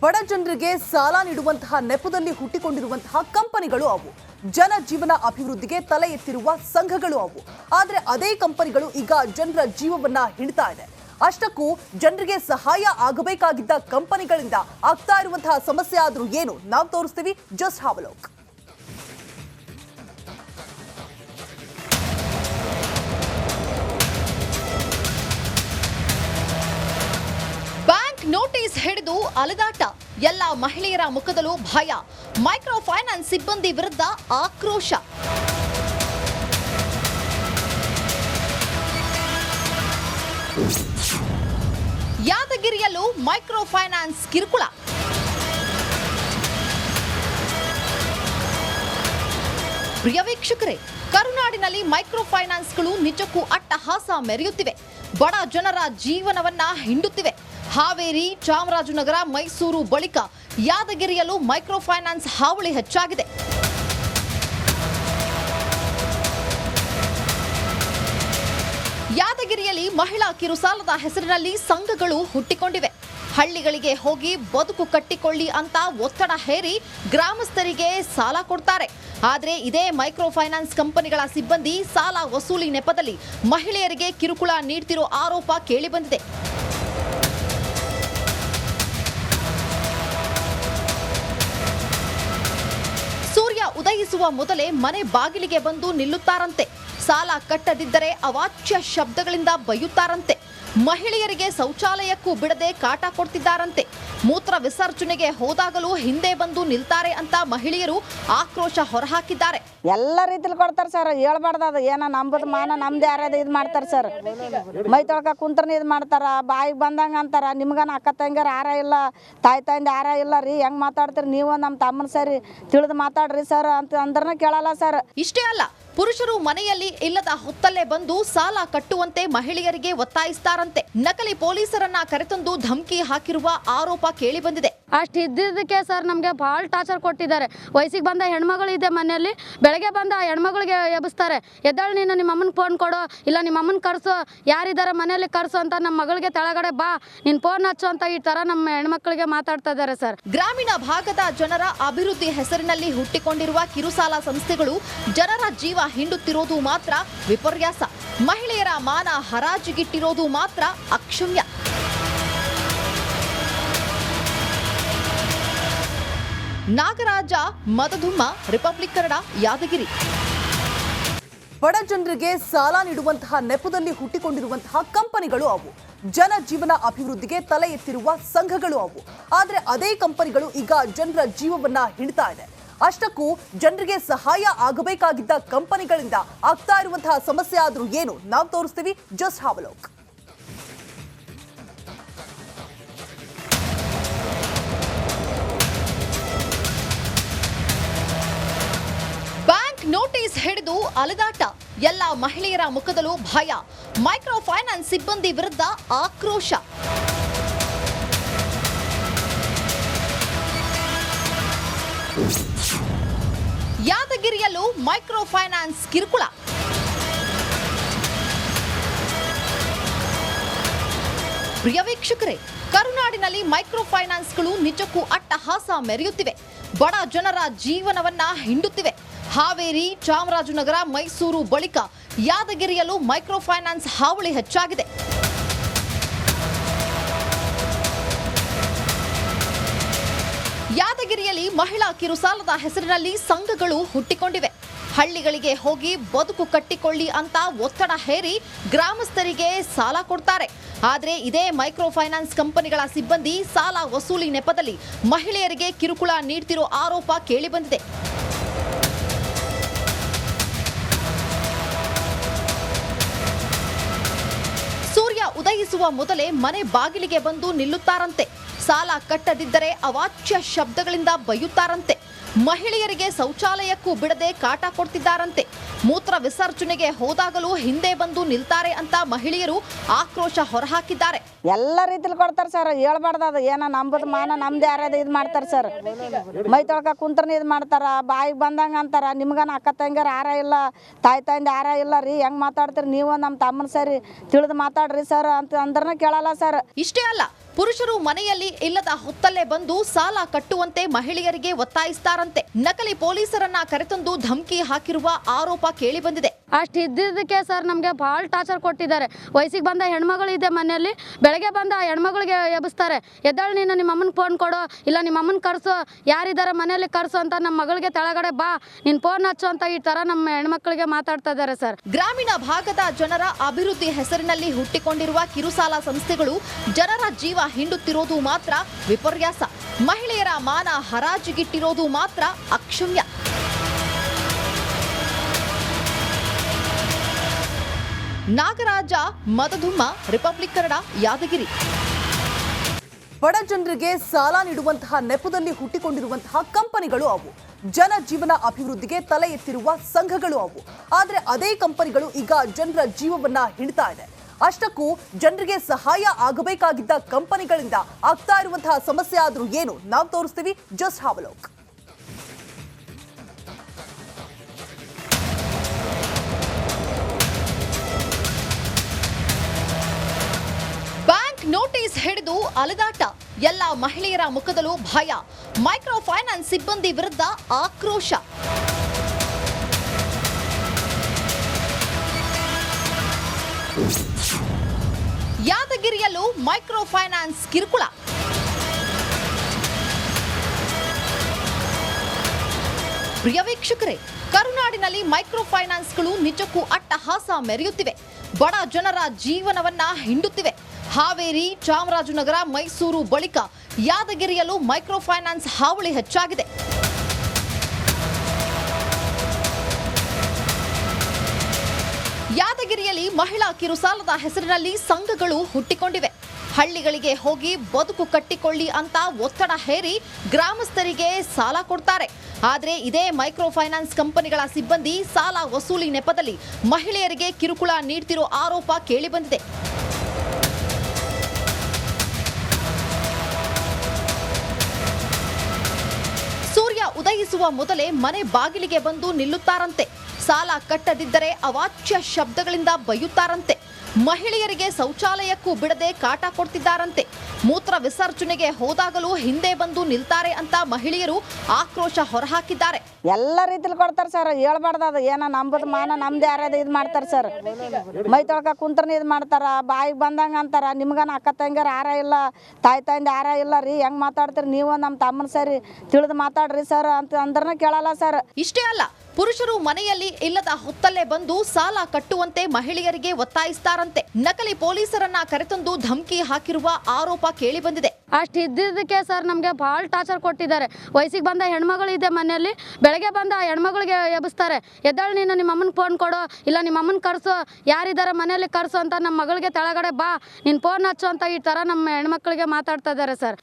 ಬಡ ಜನರಿಗೆ ಸಾಲ ನೀಡುವಂತಹ ನೆಪದಲ್ಲಿ ಹುಟ್ಟಿಕೊಂಡಿರುವಂತಹ ಕಂಪನಿಗಳು ಅವು. ಜನ ಜೀವನ ಅಭಿವೃದ್ಧಿಗೆ ತಲೆ ಎತ್ತಿರುವ ಸಂಘಗಳು ಅವು. ಆದರೆ ಅದೇ ಕಂಪನಿಗಳು ಈಗ ಜನರ ಜೀವವನ್ನ ಹಿಡಿತಾ ಇದೆ. ಅಷ್ಟಕ್ಕೂ ಜನರಿಗೆ ಸಹಾಯ ಆಗಬೇಕಾಗಿದ್ದ ಕಂಪನಿಗಳಿಂದ ಆಗ್ತಾ ಇರುವಂತಹ ಸಮಸ್ಯೆ ಆದ್ರೂ ಏನು ನಾವು ತೋರಿಸ್ತೀವಿ. Just have a look. Notice ಹಿಡಿದು ಅಲೆದಾಟ, ಎಲ್ಲ ಮಹಿಳೆಯರ ಮುಖದಲ್ಲೂ ಭಯ. ಮೈಕ್ರೋ ಫೈನಾನ್ಸ್ ಸಿಬ್ಬಂದಿ ವಿರುದ್ಧ ಆಕ್ರೋಶ. ಯಾದಗಿರಿಯಲ್ಲೂ ಮೈಕ್ರೋ ಫೈನಾನ್ಸ್ ಕಿರುಕುಳ. ಪ್ರಿಯ ವೀಕ್ಷಕರೇ, ಕರುನಾಡಿನಲ್ಲಿ ಮೈಕ್ರೋ ಫೈನಾನ್ಸ್ಗಳು ನಿಜಕ್ಕೂ ಅಟ್ಟಹಾಸ ಮೆರೆಯುತ್ತಿವೆ. ಬಡ ಜನರ ಜೀವನವನ್ನ ಹಿಂಡುತ್ತಿವೆ. ಹಾವೇರಿ, ಚಾಮರಾಜನಗರ, ಮೈಸೂರು ಬಳಿಕ ಯಾದಗಿರಿಯಲ್ಲೂ ಮೈಕ್ರೋ ಫೈನಾನ್ಸ್ ಹಾವಳಿ ಹೆಚ್ಚಾಗಿದೆ. ಯಾದಗಿರಿಯಲ್ಲಿ ಮಹಿಳಾ ಕಿರುಸಾಲದ ಹೆಸರಿನಲ್ಲಿ ಸಂಘಗಳು ಹುಟ್ಟಿಕೊಂಡಿವೆ. ಹಳ್ಳಿಗಳಿಗೆ ಹೋಗಿ ಬದುಕು ಕಟ್ಟಿಕೊಳ್ಳಿ ಅಂತ ಒತ್ತಡ ಹೇರಿ ಗ್ರಾಮಸ್ಥರಿಗೆ ಸಾಲ ಕೊಡ್ತಾರೆ. ಆದರೆ ಇದೇ ಮೈಕ್ರೋ ಫೈನಾನ್ಸ್ ಕಂಪನಿಗಳ ಸಿಬ್ಬಂದಿ ಸಾಲ ವಸೂಲಿ ನೆಪದಲ್ಲಿ ಮಹಿಳೆಯರಿಗೆ ಕಿರುಕುಳ ನೀಡ್ತಿರೋ ಆರೋಪ ಕೇಳಿಬಂದಿದೆ. ಸೂರ್ಯ ಉದಯಿಸುವ ಮೊದಲೇ ಮನೆ ಬಾಗಿಲಿಗೆ ಬಂದು ನಿಲ್ಲುತ್ತಾರಂತೆ. ಸಾಲ ಕಟ್ಟದಿದ್ದರೆ ಅವಾಚ್ಯ ಶಬ್ದಗಳಿಂದ ಬೈಯುತ್ತಾರಂತೆ. ಮಹಿಳೆಯರಿಗೆ ಶೌಚಾಲಯಕ್ಕೂ ಬಿಡದೆ ಕಾಟ ಕೊಡ್ತಿದ್ದಾರಂತೆ. ಮೂತ್ರ ವಿಸರ್ಜನೆಗೆ ಹೋದಾಗಲೂ ಹಿಂದೆ ಬಂದು ನಿಲ್ತಾರೆ ಅಂತ ಮಹಿಳೆಯರು ಆಕ್ರೋಶ ಹೊರಹಾಕಿದ್ದಾರೆ. ಎಲ್ಲ ರೀತಿಲಿ ಕೊಡ್ತಾರೆ ಸರ್, ಹೇಳ್ಬಾರ್ದು. ಅದು ಏನೋ ನಂಬುದು ಮಾನ ನಮ್ದು ಯಾರ್ಯಾರು ಇದು ಮಾಡ್ತಾರೆ ಸರ್. ಮೈ ತೊಳ್ಕ ಕುಂತ್ರನ ಇದು ಮಾಡ್ತಾರ, ಬಾಯಿಗೆ ಬಂದಂಗೆ ಅಂತಾರ. ನಿಮ್ಗನ ಅಕ್ಕ ತಂಗಿಯರು ಯಾರ ಇಲ್ಲ, ತಾಯಿ ತಂದೆ ಯಾರ ಇಲ್ಲ ರೀ, ಹೆಂಗೆ ಮಾತಾಡ್ತೀರಿ ನೀವು, ನಮ್ಮ ತಮ್ಮನ ಸರಿ ತಿಳಿದು ಮಾತಾಡ್ರಿ ಸರ್ ಅಂತ ಅಂದ್ರನ ಕೇಳಲ್ಲ ಸರ್. ಇಷ್ಟೇ ಅಲ್ಲ, ಪುರುಷರು ಮನೆಯಲ್ಲಿ ಇಲ್ಲದ ಹೊತ್ತಲ್ಲೇ ಬಂದು ಸಾಲ ಕಟ್ಟುವಂತೆ ಮಹಿಳೆಯರಿಗೆ ಒತ್ತಾಯಿಸ್ತಾರಂತೆ. ನಕಲಿ ಪೊಲೀಸರನ್ನ ಕರೆತಂದು ಧಮಕಿ ಹಾಕಿರುವ ಆರೋಪ ಕೇಳಿ ಬಂದಿದೆ. ಅಷ್ಟು ಇದ್ದಿದ್ದಕ್ಕೆ ಸರ್ ನಮಗೆ ಭಾಳ ಟಾರ್ಚರ್ ಕೊಟ್ಟಿದ್ದಾರೆ. ವಯಸ್ಸಿಗೆ ಬಂದ ಹೆಣ್ಮಗಳಿದೆ ಮನೆಯಲ್ಲಿ, ಬೆಳಗ್ಗೆ ಬಂದ ಆ ಹೆಣ್ಮಗಳಿಗೆ ಎಬ್ಬಿಸ್ತಾರೆ. ಎದ್ದಾಳು ನೀನು, ನಿಮ್ಮ ಅಮ್ಮನ ಫೋನ್ ಕೊಡು, ಇಲ್ಲ ನಿಮ್ಮ ಅಮ್ಮನ ಕರ್ಸು, ಯಾರಿದ್ದಾರೆ ಮನೆಯಲ್ಲಿ ಕರ್ಸು ಅಂತ, ನಮ್ಮ ಮಗಳಿಗೆ ತೆಳಗಡೆ ಬಾ, ನಿನ್ನ ಫೋನ್ ಹಚ್ಚು ಅಂತ ಈ ಥರ ನಮ್ಮ ಹೆಣ್ಮಕ್ಳಿಗೆ ಮಾತಾಡ್ತಾ ಇದ್ದಾರೆ ಸರ್. ಗ್ರಾಮೀಣ ಭಾಗದ ಜನರ ಅಭಿವೃದ್ಧಿ ಹೆಸರಿನಲ್ಲಿ ಹುಟ್ಟಿಕೊಂಡಿರುವ ಕಿರುಸಾಲ ಸಂಸ್ಥೆಗಳು ಜನರ ಜೀವ ಹಿಂಡುತ್ತಿರೋದು ಮಾತ್ರ ವಿಪರ್ಯಾಸ. ಮಹಿಳೆಯರ ಮಾನ ಹರಾಜಿಗಿಟ್ಟಿರೋದು ಮಾತ್ರ ಅಕ್ಷಮ್ಯ. ನಾಗರಾಜ ಮದದುಮ್ಮ, ರಿಪಬ್ಲಿಕ್ ಕನ್ನಡ, ಯಾದಗಿರಿ. ಬಡ ಜನರಿಗೆ ಸಾಲ ನೀಡುವಂತಹ ನೆಪದಲ್ಲಿ ಹುಟ್ಟಿಕೊಂಡಿರುವಂತಹ ಕಂಪನಿಗಳು ಅವು. ಜನ ಜೀವನ ಅಭಿವೃದ್ಧಿಗೆ ತಲೆ ಎತ್ತಿರುವ ಸಂಘಗಳು ಅವು. ಆದರೆ ಅದೇ ಕಂಪನಿಗಳು ಈಗ ಜನರ ಜೀವವನ್ನ ಹಿಡಿತಾ ಇದೆ. ಅಷ್ಟಕ್ಕೂ ಜನರಿಗೆ ಸಹಾಯ ಆಗಬೇಕಾಗಿದ್ದ ಕಂಪನಿಗಳಿಂದ ಆಗ್ತಾ ಇರುವಂತಹ ಸಮಸ್ಯೆ ಆದ್ರೂ ಏನು ನಾವು ತೋರಿಸ್ತೀವಿ. Just have a look. Notice ಹಿಡಿದು ಅಲೆದಾಟ, ಎಲ್ಲ ಮಹಿಳೆಯರ ಮುಖದಲ್ಲೂ ಭಯ. ಮೈಕ್ರೋ ಫೈನಾನ್ಸ್ ಸಿಬ್ಬಂದಿ ವಿರುದ್ಧ ಆಕ್ರೋಶ. ಯಾದಗಿರಿಯಲ್ಲೂ ಮೈಕ್ರೋ ಫೈನಾನ್ಸ್ ಕಿರುಕುಳ. ಪ್ರಿಯ ವೀಕ್ಷಕರೇ, ಕರುನಾಡಿನಲ್ಲಿ ಮೈಕ್ರೋ ಫೈನಾನ್ಸ್ಗಳು ನಿಜಕ್ಕೂ ಅಟ್ಟಹಾಸ ಮೆರೆಯುತ್ತಿವೆ. ಬಡ ಜನರ ಜೀವನವನ್ನ ಹಿಂಡುತ್ತಿವೆ. ಹಾವೇರಿ, ಚಾಮರಾಜನಗರ, ಮೈಸೂರು ಬಳಿಕ ಯಾದಗಿರಿಯಲ್ಲೂ ಮೈಕ್ರೋ ಫೈನಾನ್ಸ್ ಹಾವಳಿ ಹೆಚ್ಚಾಗಿದೆ. ಯಾದಗಿರಿಯಲ್ಲಿ ಮಹಿಳಾ ಕಿರುಸಾಲದ ಹೆಸರಿನಲ್ಲಿ ಸಂಘಗಳು ಹುಟ್ಟಿಕೊಂಡಿವೆ. ಹಳ್ಳಿಗಳಿಗೆ ಹೋಗಿ ಬದುಕು ಕಟ್ಟಿಕೊಳ್ಳಿ ಅಂತ ಒತ್ತಡ ಹೇರಿ ಗ್ರಾಮಸ್ಥರಿಗೆ ಸಾಲ ಕೊಡ್ತಾರೆ. ಆದರೆ ಇದೇ ಮೈಕ್ರೋ ಫೈನಾನ್ಸ್ ಕಂಪನಿಗಳ ಸಿಬ್ಬಂದಿ ಸಾಲ ವಸೂಲಿ ನೆಪದಲ್ಲಿ ಮಹಿಳೆಯರಿಗೆ ಕಿರುಕುಳ ನೀಡ್ತಿರೋ ಆರೋಪ ಕೇಳಿಬಂದಿದೆ. ಸೂರ್ಯ ಉದಯಿಸುವ ಮೊದಲೇ ಮನೆ ಬಾಗಿಲಿಗೆ ಬಂದು ನಿಲ್ಲುತ್ತಾರಂತೆ. ಸಾಲ ಕಟ್ಟದಿದ್ದರೆ ಅವಾಚ್ಯ ಶಬ್ದಗಳಿಂದ ಬೈಯುತ್ತಾರಂತೆ. ಮಹಿಳೆಯರಿಗೆ ಶೌಚಾಲಯಕ್ಕೂ ಬಿಡದೆ ಕಾಟ ಕೊಡ್ತಿದ್ದಾರಂತೆ. ಮೂತ್ರ ವಿಸರ್ಜನೆಗೆ ಹೋದಾಗಲೂ ಹಿಂದೆ ಬಂದು ನಿಲ್ತಾರೆ ಅಂತ ಮಹಿಳೆಯರು ಆಕ್ರೋಶ ಹೊರಹಾಕಿದ್ದಾರೆ. ಎಲ್ಲ ರೀತಿಲಿ ಕೊಡ್ತಾರೆ ಸರ್, ಹೇಳ್ಬಾರ್ದು. ಅದು ಏನೋ ನಂಬುದು ಮಾನ ನಮ್ದು ಯಾರ್ಯಾರು ಇದು ಮಾಡ್ತಾರೆ ಸರ್. ಮೈ ತೊಳ್ಕ ಕುಂತ್ರನ ಇದು ಮಾಡ್ತಾರ, ಬಾಯಿಗೆ ಬಂದಂಗೆ ಅಂತಾರ. ನಿಮ್ಗನ ಅಕ್ಕ ತಂಗಿಯರು ಯಾರ ಇಲ್ಲ, ತಾಯಿ ತಂದೆ ಯಾರ ಇಲ್ಲ ರೀ, ಹೆಂಗೆ ಮಾತಾಡ್ತೀರಿ ನೀವು, ನಮ್ಮ ತಮ್ಮನ ಸರಿ ತಿಳಿದು ಮಾತಾಡ್ರಿ ಸರ್ ಅಂತ ಅಂದ್ರನ ಕೇಳಲ್ಲ ಸರ್. ಇಷ್ಟೇ ಅಲ್ಲ, ಪುರುಷರು ಮನೆಯಲ್ಲಿ ಇಲ್ಲದ ಹೊತ್ತಲ್ಲೇ ಬಂದು ಸಾಲ ಕಟ್ಟುವಂತೆ ಮಹಿಳೆಯರಿಗೆ ಒತ್ತಾಯಿಸ್ತಾರಂತೆ. ನಕಲಿ ಪೊಲೀಸರನ್ನ ಕರೆತಂದು ಧಮಕಿ ಹಾಕಿರುವ ಆರೋಪ ಕೇಳಿಬಂದಿದೆ. ಅಷ್ಟು ಇದ್ದಿದ್ದಕ್ಕೆ ಸರ್ ನಮಗೆ ಭಾಳ ಟಾರ್ಚರ್ ಕೊಟ್ಟಿದ್ದಾರೆ. ವಯಸ್ಸಿಗೆ ಬಂದ ಹೆಣ್ಮಗಳಿದೆ ಮನೆಯಲ್ಲಿ, ಬೆಳಗ್ಗೆ ಬಂದ ಆ ಹೆಣ್ಮಗಳಿಗೆ ಎಬ್ಬಿಸ್ತಾರೆ. ಎದ್ದಾಳು ನೀನು, ನಿಮ್ಮ ಅಮ್ಮನ ಫೋನ್ ಕೊಡು, ಇಲ್ಲ ನಿಮ್ಮ ಅಮ್ಮನ ಕರ್ಸು, ಯಾರಿದ್ದಾರೆ ಮನೆಯಲ್ಲಿ ಕರ್ಸು ಅಂತ ನಮ್ಮ ಮಗಳಿಗೆ ತೆಳಗಡೆ ಬಾ, ನಿನ್ನ ಫೋನ್ ಹಚ್ಚು ಅಂತ ಈ ಥರ ನಮ್ಮ ಹೆಣ್ಮಕ್ಳಿಗೆ ಮಾತಾಡ್ತಾ ಇದ್ದಾರೆ ಸರ್. ಗ್ರಾಮೀಣ ಭಾಗದ ಜನರ ಅಭಿವೃದ್ಧಿ ಹೆಸರಿನಲ್ಲಿ ಹುಟ್ಟಿಕೊಂಡಿರುವ ಕಿರುಸಾಲ ಸಂಸ್ಥೆಗಳು ಜನರ ಜೀವ ಹಿಂಡುತ್ತಿರೋದು ಮಾತ್ರ ವಿಪರ್ಯಾಸ. ಮಹಿಳೆಯರ ಮಾನ ಹರಾಜಿಗಿಟ್ಟಿರೋದು ಮಾತ್ರ ಅಕ್ಷಮ್ಯ. ನಾಗರಾಜ ಮದದುಮ್ಮ, ರಿಪಬ್ಲಿಕ್ ಕನ್ನಡ, ಯಾದಗಿರಿ. ಬಡ ಜನರಿಗೆ ಸಾಲ ನೀಡುವಂತಹ ನೆಪದಲ್ಲಿ ಹುಟ್ಟಿಕೊಂಡಿರುವಂತಹ ಕಂಪನಿಗಳು ಅವು. ಜನ ಜೀವನ ಅಭಿವೃದ್ಧಿಗೆ ತಲೆ ಎತ್ತಿರುವ ಸಂಘಗಳು ಅವು. ಆದರೆ ಅದೇ ಕಂಪನಿಗಳು ಈಗ ಜನರ ಜೀವವನ್ನ ಹಿಡ್ತಾ ಇದೆ. ಅಷ್ಟಕ್ಕೂ ಜನರಿಗೆ ಸಹಾಯ ಆಗಬೇಕಾಗಿದ್ದ ಕಂಪನಿಗಳಿಂದ ಆಗ್ತಾ ಇರುವಂತಹ ಸಮಸ್ಯೆ ಆದ್ರೂ ಏನು ನಾವು ತೋರಿಸ್ತೀವಿ. Just have a look. Bank notice ಹಿಡಿದು ಅಲೆದಾಟ, ಎಲ್ಲ ಮಹಿಳೆಯರ ಮುಖದಲ್ಲೂ ಭಯ. ಮೈಕ್ರೋ ಫೈನಾನ್ಸ್ ಸಿಬ್ಬಂದಿ ವಿರುದ್ಧ ಆಕ್ರೋಶ. ಯಾದಗಿರಿಯಲ್ಲೂ ಮೈಕ್ರೋ ಫೈನಾನ್ಸ್ ಕಿರುಕುಳ. ಪ್ರಿಯ ವೀಕ್ಷಕರೇ, ಕರುನಾಡಿನಲ್ಲಿ ಮೈಕ್ರೋ ಫೈನಾನ್ಸ್ಗಳು ನಿಜಕ್ಕೂ ಅಟ್ಟಹಾಸ ಮೆರೆಯುತ್ತಿವೆ. ಬಡ ಜನರ ಜೀವನವನ್ನ ಹಿಂಡುತ್ತಿವೆ. ಹಾವೇರಿ, ಚಾಮರಾಜನಗರ, ಮೈಸೂರು ಬಳಿಕ ಯಾದಗಿರಿಯಲ್ಲೂ ಮೈಕ್ರೋ ಫೈನಾನ್ಸ್ ಹಾವಳಿ ಹೆಚ್ಚಾಗಿದೆ. ಯಾದಗಿರಿಯಲ್ಲಿ ಮಹಿಳಾ ಕಿರುಸಾಲದ ಹೆಸರಿನಲ್ಲಿ ಸಂಘಗಳು ಹುಟ್ಟಿಕೊಂಡಿವೆ. ಹಳ್ಳಿಗಳಿಗೆ ಹೋಗಿ ಬದುಕು ಕಟ್ಟಿಕೊಳ್ಳಿ ಅಂತ ಒತ್ತಡ ಹೇರಿ ಗ್ರಾಮಸ್ಥರಿಗೆ ಸಾಲ ಕೊಡ್ತಾರೆ. ಆದರೆ ಇದೇ ಮೈಕ್ರೋ ಫೈನಾನ್ಸ್ ಕಂಪನಿಗಳ ಸಿಬ್ಬಂದಿ ಸಾಲ ವಸೂಲಿ ನೆಪದಲ್ಲಿ ಮಹಿಳೆಯರಿಗೆ ಕಿರುಕುಳ ನೀಡ್ತಿರೋ ಆರೋಪ ಕೇಳಿಬಂದಿದೆ. ಸೂರ್ಯ ಉದಯಿಸುವ ಮೊದಲೇ ಮನೆ ಬಾಗಿಲಿಗೆ ಬಂದು ನಿಲ್ಲುತ್ತಾರಂತೆ. ಸಾಲ ಕಟ್ಟದಿದ್ದರೆ ಅವಾಚ್ಯ ಶಬ್ದಗಳಿಂದ ಬೈಯುತ್ತಾರಂತೆ. ಮಹಿಳೆಯರಿಗೆ ಶೌಚಾಲಯಕ್ಕೂ ಬಿಡದೆ ಕಾಟ ಕೊಡ್ತಿದ್ದಾರಂತೆ. ಮೂತ್ರ ವಿಸರ್ಜನೆಗೆ ಹೋದಾಗಲೂ ಹಿಂದೆ ಬಂದು ನಿಲ್ತಾರೆ ಅಂತ ಮಹಿಳೆಯರು ಆಕ್ರೋಶ ಹೊರಹಾಕಿದ್ದಾರೆ. ಎಲ್ಲ ರೀತಿಲಿ ಕೊಡ್ತಾರೆ ಸರ್, ಹೇಳ್ಬಾರ್ದು ಅದು ಏನೋ ನಂಬುದು ಮಾನ ನಮ್ದು ಯಾರ್ಯಾರು ಇದು ಮಾಡ್ತಾರೆ ಸರ್. ಮೈ ತೊಳ್ಕ ಕುಂತ್ರನ ಇದು ಮಾಡ್ತಾರ, ಬಾಯಿಗೆ ಬಂದಂಗೆ ಅಂತಾರ. ನಿಮ್ಗನ ಅಕ್ಕ ತಂಗಿಯರು ಯಾರ ಇಲ್ಲ, ತಾಯಿ ತಂದೆ ಯಾರ ಇಲ್ಲ ರೀ, ಹೆಂಗೆ ಮಾತಾಡ್ತೀರಿ ನೀವು, ನಮ್ಮ ತಮ್ಮನ ಸರಿ ತಿಳಿದು ಮಾತಾಡ್ರಿ ಸರ್ ಅಂತ ಅಂದ್ರನ ಕೇಳಲ್ಲ ಸರ್. ಇಷ್ಟೇ ಅಲ್ಲ, ಪುರುಷರು ಮನೆಯಲ್ಲಿ ಇಲ್ಲದ ಹೊತ್ತಲ್ಲೇ ಬಂದು ಸಾಲ ಕಟ್ಟುವಂತೆ ಮಹಿಳೆಯರಿಗೆ ಒತ್ತಾಯಿಸ್ತಾರಂತೆ. ನಕಲಿ ಪೊಲೀಸರನ್ನ ಕರೆತಂದು ಧಮಕಿ ಹಾಕಿರುವ ಆರೋಪ ಕೇಳಿಬಂದಿದೆ. ಅಷ್ಟು ಇದ್ದಿದ್ದಕ್ಕೆ ಸರ್ ನಮಗೆ ಭಾಳ ಟಾರ್ಚರ್ ಕೊಟ್ಟಿದ್ದಾರೆ. ವಯಸ್ಸಿಗೆ ಬಂದ ಹೆಣ್ಮಗಳಿದೆ ಮನೆಯಲ್ಲಿ, ಬೆಳಗ್ಗೆ ಬಂದ ಆ ಹೆಣ್ಮಗಳಿಗೆ ಎಬ್ಬಿಸ್ತಾರೆ. ಎದ್ದಾಳು ನೀನು, ನಿಮ್ಮ ಅಮ್ಮನ ಫೋನ್ ಕೊಡು, ಇಲ್ಲ ನಿಮ್ಮ ಅಮ್ಮನ ಕರ್ಸು, ಯಾರಿದ್ದಾರೆ ಮನೆಯಲ್ಲಿ ಕರ್ಸು ಅಂತ ನಮ್ಮ ಮಗಳಿಗೆ ತೆಳಗಡೆ ಬಾ, ನಿನ್ನ ಫೋನ್ ಹಚ್ಚು ಅಂತ ಈ ಥರ ನಮ್ಮ ಹೆಣ್ಮಕ್ಳಿಗೆ ಮಾತಾಡ್ತಾ ಇದ್ದಾರೆ ಸರ್.